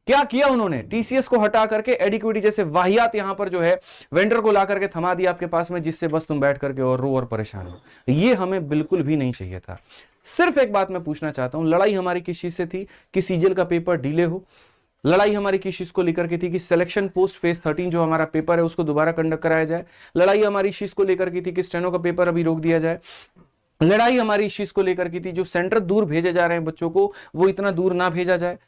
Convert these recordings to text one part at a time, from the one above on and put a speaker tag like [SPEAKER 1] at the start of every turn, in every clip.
[SPEAKER 1] क्या किया उन्होंने, टीसीएस को हटा करके एडिक्विटी जैसे वाहियात यहां पर जो है वेंडर को ला करके थमा दिया आपके पास में, जिससे बस तुम बैठ करके और रो और परेशान हो। ये हमें बिल्कुल भी नहीं चाहिए था। सिर्फ एक बात मैं पूछना चाहता हूं, लड़ाई हमारी किस चीज से थी कि सीजीएल का पेपर डिले हो। लड़ाई हमारी किस चीज को लेकर के थी कि सिलेक्शन पोस्ट फेज 13 जो हमारा पेपर है उसको दोबारा कंडक्ट कराया जाए। लड़ाई हमारी इस चीज को लेकर के थी कि स्टेनो का पेपर अभी रोक दिया जाए। लड़ाई हमारी इस चीज को लेकर की थी जो सेंटर दूर भेजे जा रहे हैं बच्चों को, वो इतना दूर ना भेजा जाए।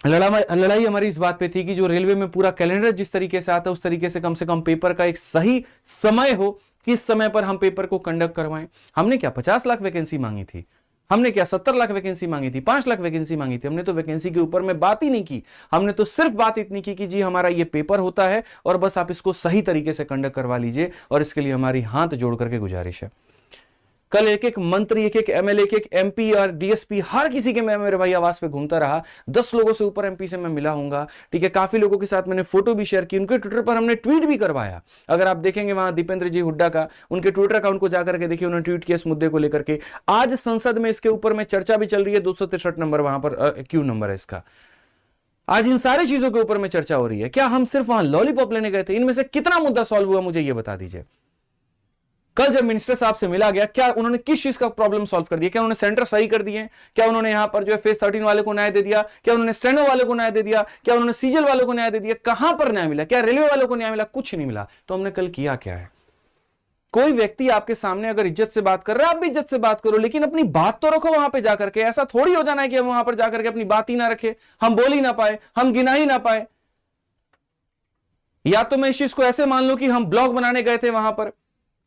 [SPEAKER 1] लड़ाई हमारी इस बात पे थी कि जो रेलवे में पूरा कैलेंडर जिस तरीके से आता है उस तरीके से कम पेपर का एक सही समय हो, किस समय पर हम पेपर को कंडक्ट करवाएं। हमने क्या 50 लाख वैकेंसी मांगी थी, हमने क्या 70 लाख वैकेंसी मांगी थी, 5 लाख वैकेंसी मांगी थी। हमने तो वैकेंसी के ऊपर में बात ही नहीं की। हमने तो सिर्फ बात इतनी की कि जी हमारा ये पेपर होता है और बस आप इसको सही तरीके से कंडक्ट करवा लीजिए, और इसके लिए हमारी हाथ जोड़ करके गुजारिश है। कल एक एक मंत्री, एक एक एमएलए, एक एक एमपी और डीएसपी, हर किसी के मैं मेरे भाई आवास पे घूमता रहा। 10 लोगों से ऊपर एमपी से मैं मिला हूंगा, ठीक है। काफी लोगों के साथ मैंने फोटो भी शेयर की, उनके ट्विटर पर हमने ट्वीट भी करवाया। अगर आप देखेंगे वहां दीपेंद्र जी हुड्डा का, उनके ट्विटर अकाउंट को जाकर के देखिए, उन्होंने ट्वीट किया इस मुद्दे को लेकर के। आज संसद में इसके ऊपर में चर्चा भी चल रही है, 263 नंबर वहां पर क्यों नंबर है इसका। आज इन सारी चीजों के ऊपर में चर्चा हो रही है। क्या हम सिर्फ वहां लॉलीपॉप लेने गए थे? इनमें से कितना मुद्दा सॉल्व हुआ मुझे ये बता दीजिए। कल जब मिनिस्टर साहब से मिला गया, क्या उन्होंने किस चीज का प्रॉब्लम सॉल्व कर दिया? क्या उन्होंने सेंटर सही कर दिए? क्या उन्होंने यहां पर जो है फेज 13 वाले को न्याय दे दिया? क्या उन्होंने स्टेनो वाले को न्याय दे दिया? क्या उन्होंने सीजीएल वालों को न्याय दे दिया? कहां पर न्याय मिला? क्या रेलवे वालों को न्याय मिला? कुछ नहीं मिला। तो हमने कल किया क्या है? कोई व्यक्ति आपके सामने अगर इज्जत से बात कर रहा है, आप भी इज्जत से बात करो, लेकिन अपनी बात तो रखो वहां पे जाकर के। ऐसा थोड़ी हो जाना है कि हम वहां पर जाकर के अपनी बात ही ना रखे, हम बोल ही ना पाए, हम गिना ही ना पाए। या तो मैं इस चीज को ऐसे मान लूं कि हम ब्लॉग बनाने गए थे वहां पर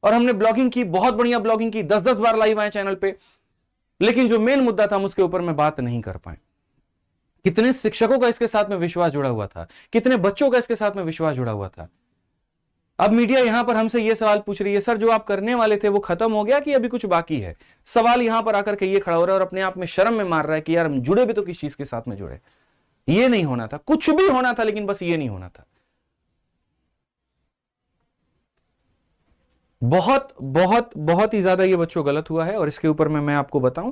[SPEAKER 1] और हमने ब्लॉगिंग की, बहुत बढ़िया ब्लॉगिंग की, 10-10 बार लाइव आए चैनल पे, लेकिन जो मेन मुद्दा था हम उसके ऊपर में बात नहीं कर पाए। कितने शिक्षकों का इसके साथ में विश्वास जुड़ा हुआ था, कितने बच्चों का इसके साथ में विश्वास जुड़ा हुआ था। अब मीडिया यहां पर हमसे यह सवाल पूछ रही है, सर जो आप करने वाले थे वो खत्म हो गया कि अभी कुछ बाकी है? सवाल यहां पर आकर के ये खड़ा हो रहा है और अपने आप में शर्म में मार रहा है कि यार हम जुड़े भी तो किस चीज के साथ में जुड़े। ये नहीं होना था, कुछ भी होना था, लेकिन बस ये नहीं होना था। बहुत बहुत बहुत ही ज्यादा ये बच्चों गलत हुआ है। और इसके ऊपर में मैं आपको बताऊं,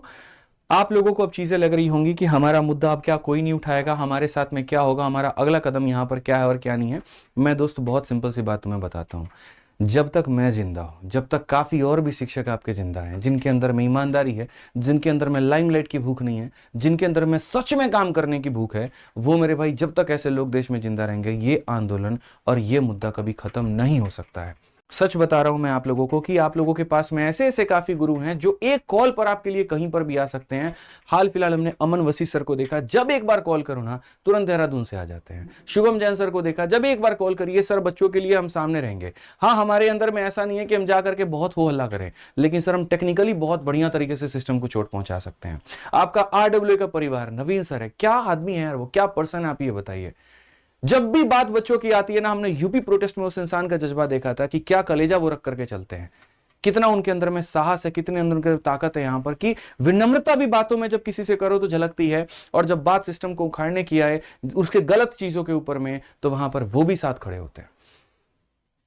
[SPEAKER 1] आप लोगों को अब चीजें लग रही होंगी कि हमारा मुद्दा अब क्या कोई नहीं उठाएगा, हमारे साथ में क्या होगा, हमारा अगला कदम यहां पर क्या है और क्या नहीं है। मैं दोस्तों बहुत सिंपल सी बात तुम्हें बताता हूं, जब तक मैं जिंदा हूं, जब तक काफी और भी शिक्षक आपके जिंदा हैं, जिनके अंदर में ईमानदारी है, जिनके अंदर में लाइमलाइट की भूख नहीं है, जिनके अंदर में सच में काम करने की भूख है, वो मेरे भाई जब तक ऐसे लोग देश में जिंदा रहेंगे, ये आंदोलन और ये मुद्दा कभी खत्म नहीं हो सकता है। सच बता रहा हूं मैं आप लोगों को कि आप लोगों के पास में ऐसे ऐसे काफी गुरु हैं जो एक कॉल पर आपके लिए कहीं पर भी आ सकते हैं। हाल फिलहाल हमने अमन वसी सर को देखा, जब एक बार कॉल करो ना तुरंत देहरादून से आ जाते हैं। शुभम जैन सर को देखा, जब एक बार कॉल करिए सर बच्चों के लिए हम सामने रहेंगे। हाँ, हमारे अंदर में ऐसा नहीं है कि हम जाकर के बहुत हो हल्ला करें, लेकिन सर हम टेक्निकली बहुत बढ़िया तरीके से सिस्टम को चोट पहुंचा सकते हैं। आपका आरडब्ल्यू का परिवार नवीन सर है, क्या आदमी है यार वो, क्या पर्सन है, आप ये बताइए। जब भी बात बच्चों की आती है ना, हमने यूपी प्रोटेस्ट में उस इंसान का जज्बा देखा था कि क्या कलेजा वो रख करके चलते हैं, कितना उनके अंदर में साहस है, कितने अंदर उनके ताकत है यहां पर कि विनम्रता भी बातों में जब किसी से करो तो झलकती है, और जब बात सिस्टम को उखाड़ने की आए उसके गलत चीजों के ऊपर में, तो वहां पर वो भी साथ खड़े होते हैं।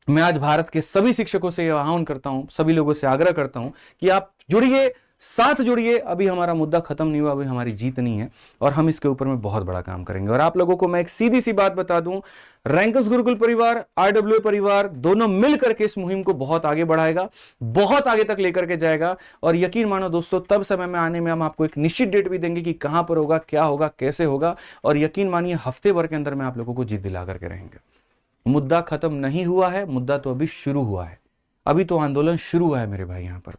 [SPEAKER 1] मैं आज भारत के सभी शिक्षकों से आह्वान करता हूं, सभी लोगों से आग्रह करता हूं कि आप जुड़िए, साथ जुड़िए। अभी हमारा मुद्दा खत्म नहीं हुआ, अभी हमारी जीत नहीं है, और हम इसके ऊपर में बहुत बड़ा काम करेंगे। और आप लोगों को मैं एक सीधी सी बात बता दूं, रैंकस गुरुकुल परिवार, आरडब्ल्यू परिवार दोनों मिल करके इस मुहिम को बहुत आगे बढ़ाएगा, बहुत आगे तक लेकर के जाएगा। और यकीन मानो दोस्तों, तब समय में आने में हम आपको एक निश्चित डेट भी देंगे कि कहां पर होगा, क्या होगा, कैसे होगा। और यकीन मानिए हफ्ते भर के अंदर में आप लोगों को जीत दिला करके रहेंगे। मुद्दा खत्म नहीं हुआ है, मुद्दा तो अभी शुरू हुआ है, अभी तो आंदोलन शुरू हुआ है मेरे भाई यहां पर।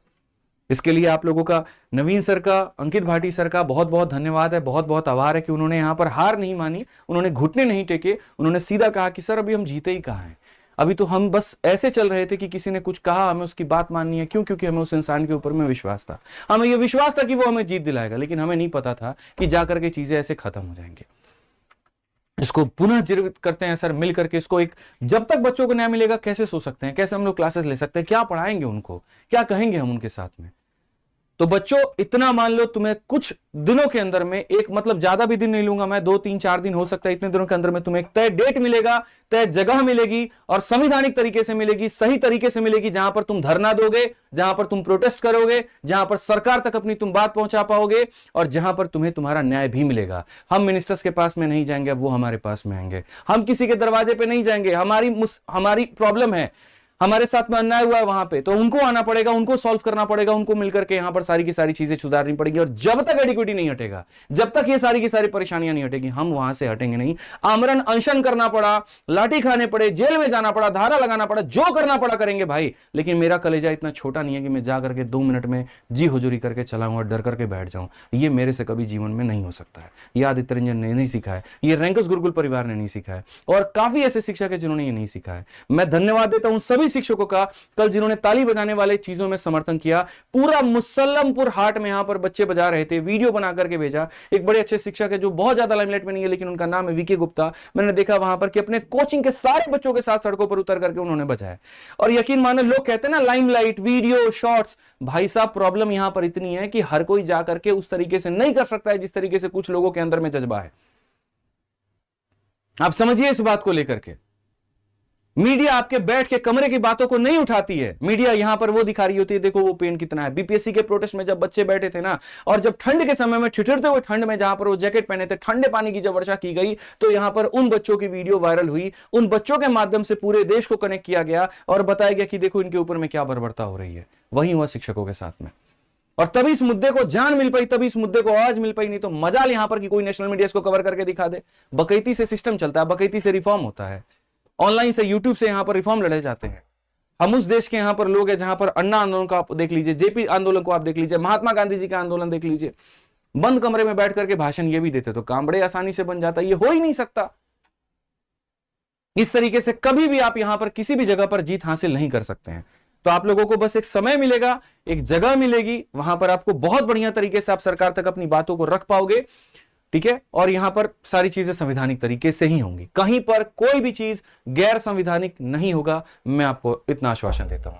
[SPEAKER 1] इसके लिए आप लोगों का, नवीन सर का, अंकित भाटी सर का बहुत बहुत धन्यवाद है, बहुत बहुत आभार है कि उन्होंने यहां पर हार नहीं मानी, उन्होंने घुटने नहीं टेके, उन्होंने सीधा कहा कि सर अभी हम जीते ही कहां हैं, अभी तो हम बस ऐसे चल रहे थे कि किसी ने कुछ कहा हमें उसकी बात माननी है। क्यों? क्योंकि हमें उस इंसान के ऊपर में विश्वास था, हमें यह विश्वास था कि वो हमें जीत दिलाएगा, लेकिन हमें नहीं पता था कि जाकर के चीजें ऐसे खत्म हो जाएंगे। इसको पुनः जीवित करते हैं सर मिल करके इसको। एक जब तक बच्चों को न्याय मिलेगा कैसे सो सकते हैं, कैसे हम लोग क्लासेस ले सकते हैं, क्या पढ़ाएंगे उनको, क्या कहेंगे हम उनके साथ में। तो बच्चों इतना मान लो, तुम्हें कुछ दिनों के अंदर में, एक मतलब ज्यादा भी दिन नहीं लूंगा मैं, 2 3 4 दिन हो सकता है, इतने दिनों के अंदर में तुम्हें एक तय डेट मिलेगा, तय जगह मिलेगी और संवैधानिक तरीके से मिलेगी, सही तरीके से मिलेगी, जहां पर तुम धरना दोगे, जहां पर तुम प्रोटेस्ट करोगे, जहां पर सरकार तक अपनी तुम बात पहुंचा पाओगे और जहां पर तुम्हें तुम्हारा न्याय भी मिलेगा। हम मिनिस्टर्स के पास में नहीं जाएंगे, वो हमारे पास में आएंगे। हम किसी के दरवाजे पे नहीं जाएंगे, हमारी प्रॉब्लम है, हमारे साथ में अन्याय हुआ है वहां पे, तो उनको आना पड़ेगा, उनको सॉल्व करना पड़ेगा, उनको मिलकर के यहां पर सारी की सारी चीजें सुधारनी पड़ेगी। और जब तक एडिक्विटी नहीं हटेगा, जब तक ये सारी की सारी परेशानियां नहीं हटेगी, हम वहां से हटेंगे नहीं। आमरण अनशन करना पड़ा, लाठी खाने पड़े, जेल में जाना पड़ा, धारा लगाना पड़ा, जो करना पड़ा करेंगे भाई, लेकिन मेरा कलेजा इतना छोटा नहीं है कि मैं जा करके 2 मिनट में जी हुजूरी करके चलाऊं और डर करके बैठ जाऊं। ये मेरे से कभी जीवन में नहीं हो सकता है। ये आदित्य रंजन ने नहीं सीखा है, ये रैंकस गुरुकुल परिवार ने नहीं सीखा है, और काफी ऐसे शिक्षक है जिन्होंने ये नहीं सीखा है। मैं धन्यवाद देता हूं सभी शिक्षकों का कल जिन्होंने ताली बजाने वाले चीजों में समर्थन किया। पूरा मुसल्लमपुर हाट में यहां पर बच्चे बजा रहे थे, वीडियो बना करके भेजा। एक बड़े अच्छे शिक्षक है जो बहुत ज्यादा लाइमलाइट में नहीं है, लेकिन उनका नाम है वीके गुप्ता। मैंने देखा वहां पर कि अपने कोचिंग के सारे बच्चों के साथ सड़कों पर उतर करके उन्होंने बजाया। और यकीन मानो, लोग कहते हैं ना लाइमलाइट, वीडियो, शॉर्ट्स, भाई साहब प्रॉब्लम यहां पर इतनी है कि हर कोई जाकर के उस तरीके से नहीं कर सकता है जिस तरीके से कुछ लोगों के अंदर में जज्बा है। आप समझिए इस बात को लेकर के। मीडिया आपके बैठ के कमरे की बातों को नहीं उठाती है। मीडिया यहां पर वो दिखा रही होती है, देखो वो पेन कितना है। बीपीएससी के प्रोटेस्ट में जब बच्चे बैठे थे ना, और जब ठंड के समय में ठिठुरते हुए ठंड में जहां पर वो जैकेट पहने थे, ठंडे पानी की जब वर्षा की गई, तो यहां पर उन बच्चों की वीडियो वायरल हुई। उन बच्चों के माध्यम से पूरे देश को कनेक्ट किया गया और बताया गया कि देखो इनके ऊपर में क्या बर्बरता हो रही है। वही हुआ शिक्षकों के साथ में, और तभी इस मुद्दे को जान मिल पाई, तभी इस मुद्दे को आवाज मिल पाई। नहीं तो मजाल यहां पर कि कोई नेशनल मीडिया इसको कवर करके दिखा दे। बकैती से सिस्टम चलता है, बकैती से रिफॉर्म होता है, ऑनलाइन से, यूट्यूब से यहां पर रिफॉर्म लड़े जाते हैं। हम उस देश के यहां पर लोग हैं जहां पर अन्ना आंदोलन को आप देख लीजिए, जेपी आंदोलन को आप देख लीजिए, महात्मा गांधी जी का आंदोलन देख लीजिए। बंद कमरे में बैठ करके भाषण ये भी देते तो काम बड़े आसानी से बन जाता। ये हो ही नहीं सकता। इस तरीके से कभी भी आप यहां पर किसी भी जगह पर जीत हासिल नहीं कर सकते हैं। तो आप लोगों को बस एक समय मिलेगा, एक जगह मिलेगी, वहां पर आपको बहुत बढ़िया तरीके से आप सरकार तक अपनी बातों को रख पाओगे, ठीक है। और यहां पर सारी चीजें संवैधानिक तरीके से ही होंगी, कहीं पर कोई भी चीज गैर संवैधानिक नहीं होगा, मैं आपको इतना आश्वासन देता हूं।